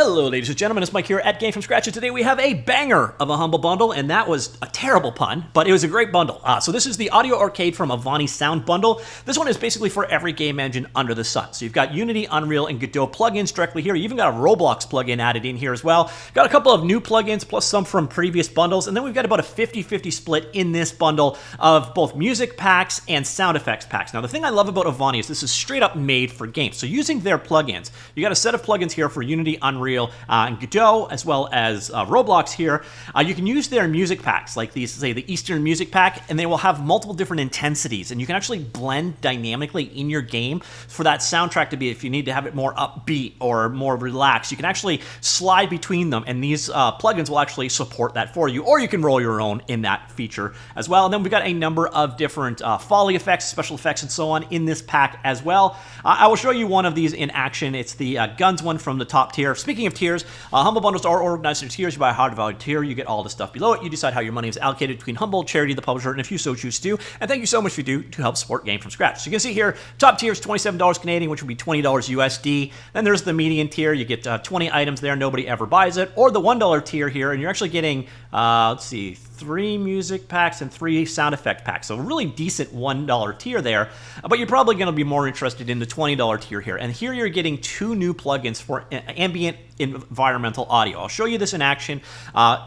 Hello, ladies and gentlemen, it's Mike here at Game From Scratch, and today we have a banger of a Humble Bundle, and that was a terrible pun, but it was a great bundle. So this is the Audio Arcade from Avani Sound Bundle. This one is basically for every game engine under the sun. So you've got Unity, Unreal, and Godot plugins directly here. You even got a Roblox plugin added in here as well. Got a couple of new plugins, plus some from previous bundles, and then we've got about a 50-50 split in this bundle of both music packs and sound effects packs. Now, the thing I love about Avani is this is straight up made for games. So using their plugins, you got a set of plugins here for Unity, Unreal, and Godot, as well as Roblox here. You can use their music packs, like these, say, the Eastern Music Pack, and they will have multiple different intensities, and you can actually blend dynamically in your game for that soundtrack to be, if you need to have it more upbeat or more relaxed, you can actually slide between them, and these plugins will actually support that for you, or you can roll your own in that feature as well. And then we've got a number of different Foley effects, special effects, and so on in this pack as well. I will show you one of these in action. It's the Guns one from the top tier. Speaking of tiers, Humble Bundles are organized into tiers. You buy a hard value tier, you get all the stuff below it. You decide how your money is allocated between Humble, charity, the publisher, and if you so choose to. And thank you so much for you do to help support Game From Scratch. So you can see here, top tier is $27 Canadian, which would be $20 USD. Then there's the median tier. You get 20 items there. Nobody ever buys it. Or the $1 tier here, and you're actually getting, let's see, 3 music packs and 3 sound effect packs. So a really decent $1 tier there, but you're probably going to be more interested in the $20 tier here. And here you're getting 2 new plugins for ambient environmental audio. I'll show you this in action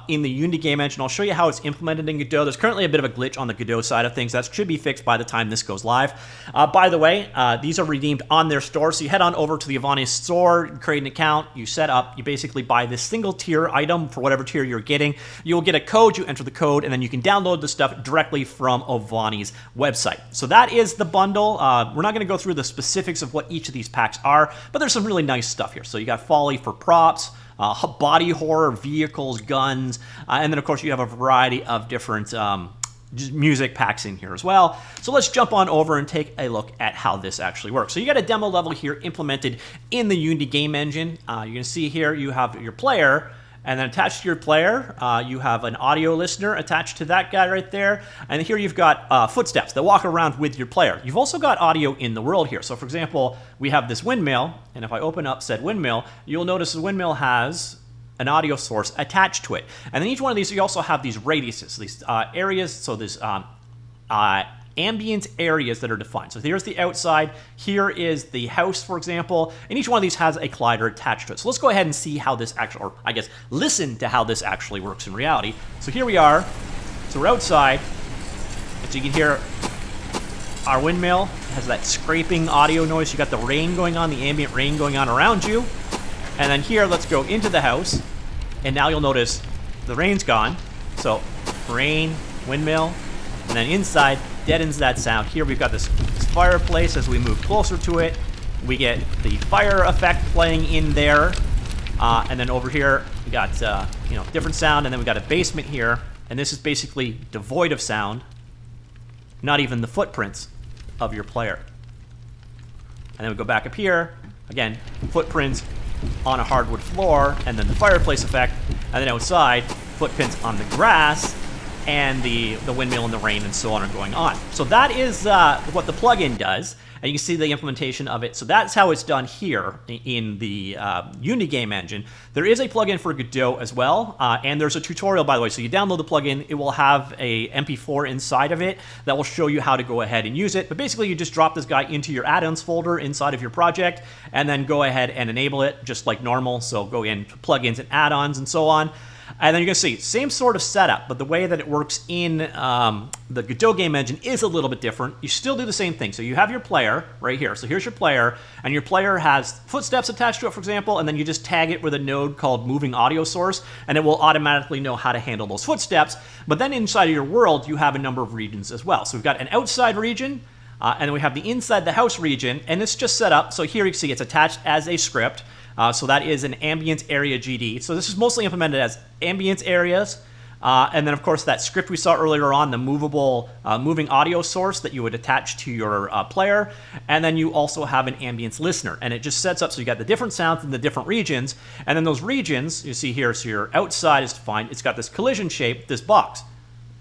in the Unity game engine. I'll show you how it's implemented in Godot. There's currently a bit of a glitch on the Godot side of things. That should be fixed by the time this goes live. By the way, these are redeemed on their store. So you head on over to the Avani store, create an account, you set up, you basically buy this single tier item for whatever tier you're getting. You'll get a code, you enter the code, and then you can download the stuff directly from Avani's website. So that is the bundle. We're not going to go through the specifics of what each of these packs are, but there's some really nice stuff here. So you got Foley for props, body horror, vehicles, guns, and then of course you have a variety of different music packs in here as well. So let's jump on over and take a look at how this actually works. So you got a demo level here implemented in the Unity game engine. You can see here you have your player, and then attached to your player, you have an audio listener attached to that guy right there. And here you've got footsteps that walk around with your player. You've also got audio in the world here. So for example, we have this windmill, and if I open up said windmill, you'll notice the windmill has an audio source attached to it. And then each one of these, you also have these radiuses, these areas. So there's ambient areas that are defined. So here's the outside, here is the house, for example, and each one of these has a collider attached to it. So let's go ahead and see how this actually, or I guess, listen to how this actually works in reality. So here we are, so we're outside, as you can hear, our windmill has that scraping audio noise. You got the rain going on, the ambient rain going on around you. And then here, let's go into the house, and now you'll notice the rain's gone. So rain, windmill, and then inside, deadens that sound. Here we've got this fireplace. As we move closer to it, we get the fire effect playing in there. And then over here, we got different sound, and then we got a basement here. And this is basically devoid of sound, not even the footprints of your player. And then we go back up here, again, footprints on a hardwood floor, and then the fireplace effect, and then outside, footprints on the grass, and the windmill and the rain and so on are going on. So that is what the plugin does, and you can see the implementation of it. So that's how it's done here in the Unity game engine. There is a plugin for Godot as well, and there's a tutorial, by the way. So you download the plugin, it will have a MP4 inside of it that will show you how to go ahead and use it. But basically, you just drop this guy into your add-ons folder inside of your project, and then go ahead and enable it just like normal. So go in plugins and add-ons and so on. And then you can see, same sort of setup, but the way that it works in the Godot game engine is a little bit different. You still do the same thing. So you have your player right here. So here's your player, and your player has footsteps attached to it, for example, and then you just tag it with a node called moving audio source, and it will automatically know how to handle those footsteps. But then inside of your world, you have a number of regions as well. So we've got an outside region, and then we have the inside the house region, and it's just set up. So here you can see it's attached as a script. So that is an ambient area GD. So this is mostly implemented as ambient areas. And then, of course, that script we saw earlier on, the movable moving audio source that you would attach to your player. And then you also have an ambience listener. And it just sets up so you got the different sounds in the different regions. And then those regions, you see here, so your outside is defined. It's got this collision shape, this box.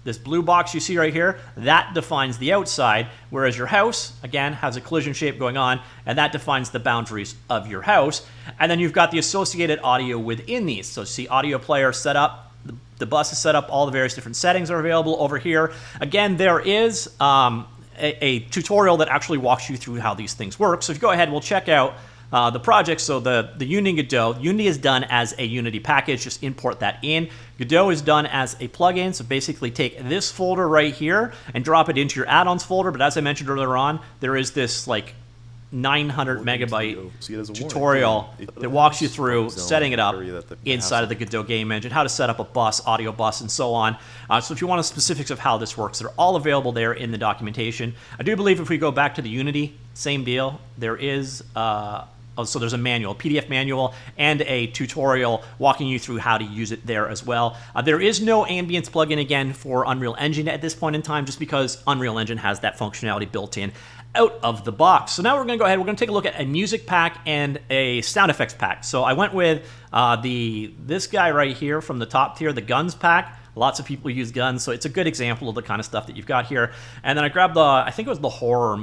This blue box you see right here, that defines the outside, whereas your house, again, has a collision shape going on, and that defines the boundaries of your house. And then you've got the associated audio within these. So see audio player set up, the bus is set up, all the various different settings are available over here. Again, there is a tutorial that actually walks you through how these things work. So if you go ahead, we'll check out the project. So the Unity Godot, Unity is done as a Unity package, just import that in. Godot is done as a plugin, so basically take this folder right here and drop it into your add-ons folder. But as I mentioned earlier on, there is this like 900 megabyte tutorial that walks you through setting it up inside of the Godot game engine, how to set up a bus, audio bus, and so on. So if you want the specifics of how this works, they're all available there in the documentation. I do believe if we go back to the Unity, same deal. There is so there's a manual, PDF manual, and a tutorial walking you through how to use it there as well. There is no ambience plugin, again, for Unreal Engine at this point in time, just because Unreal Engine has that functionality built in out of the box. So now we're going to go ahead, we're going to take a look at a music pack and a sound effects pack. So I went with this guy right here from the top tier, the guns pack. Lots of people use guns, so it's a good example of the kind of stuff that you've got here. And then I grabbed I think it was the horror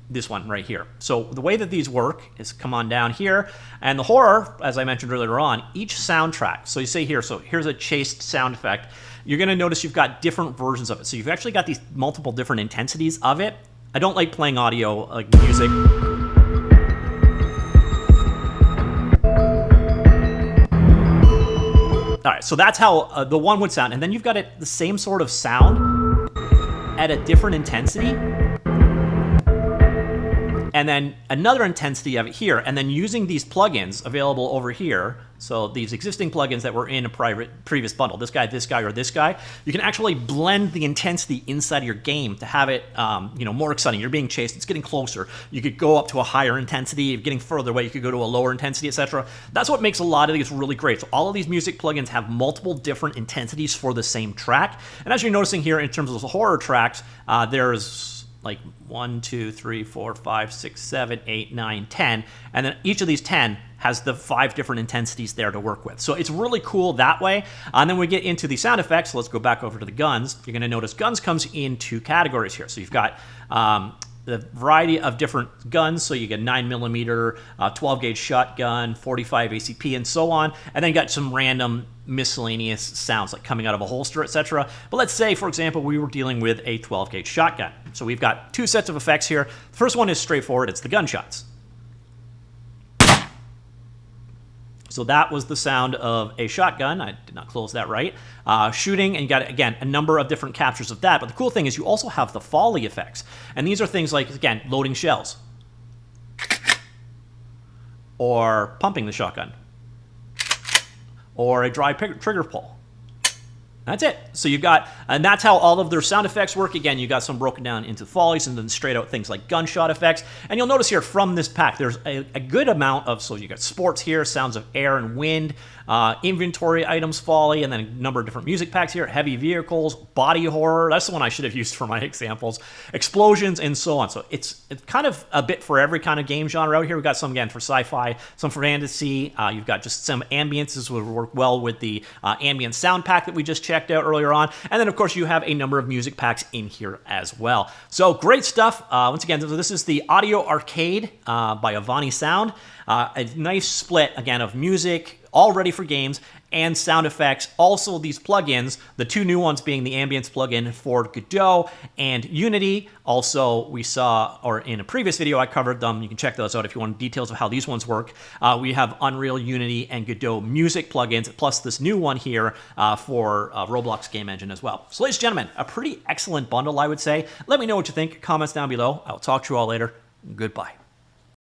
this one right here. So the way that these work is come on down here, and the horror, as I mentioned earlier on, each soundtrack. So you say here, so here's a chased sound effect. You're going to notice you've got different versions of it. So you've actually got these multiple different intensities of it. I don't like playing audio, like music. All right, so that's how the one would sound. And then you've got the same sort of sound at a different intensity. And then another intensity of it here. And then using these plugins available over here, so these existing plugins that were in a previous bundle, this guy, or this guy, you can actually blend the intensity inside of your game to have it more exciting. You're being chased, it's getting closer. You could go up to a higher intensity, you're getting further away, you could go to a lower intensity, etc. That's what makes a lot of these really great. So all of these music plugins have multiple different intensities for the same track. And as you're noticing here in terms of the horror tracks, there's like 1, 2, 3, 4, 5, 6, 7, 8, 9, 10. And then each of these 10 has the 5 different intensities there to work with. So it's really cool that way. And then we get into the sound effects. So let's go back over to the guns. You're going to notice guns comes in 2 categories here. So you've got the variety of different guns. So you get 9mm, 12 gauge shotgun, 45 ACP, and so on. And then you got some random miscellaneous sounds like coming out of a holster, etc. But let's say, for example, we were dealing with a 12 gauge shotgun. So we've got 2 sets of effects here. The first one is straightforward. It's the gunshots. So that was the sound of a shotgun. I did not close that right. Shooting, and you got, again, a number of different captures of that. But the cool thing is you also have the Foley effects. And these are things like, again, loading shells. Or pumping the shotgun. Or a dry trigger pull. That's it. So you've got, and that's how all of their sound effects work. Again, you got some broken down into follies and then straight out things like gunshot effects. And you'll notice here from this pack, there's a good amount of, so you got sports here, sounds of air and wind, inventory items folly, and then a number of different music packs here, heavy vehicles, body horror. That's the one I should have used for my examples, explosions, and so on. So it's kind of a bit for every kind of game genre out here. We've got some, again, for sci-fi, some for fantasy. You've got just some ambiences would work well with the ambient sound pack that we just checked out earlier on. And then, of course, you have a number of music packs in here as well. So great stuff. Once again, this is the Audio Arcade by Avani Sound. A nice split, again, of music, all ready for games, and sound effects. Also, these plugins, the 2 new ones being the Ambience plugin for Godot and Unity. Also, we saw, or in a previous video, I covered them. You can check those out if you want details of how these ones work. We have Unreal, Unity, and Godot music plugins, plus this new one here for Roblox game engine as well. So, ladies and gentlemen, a pretty excellent bundle, I would say. Let me know what you think. Comments down below. I'll talk to you all later. Goodbye.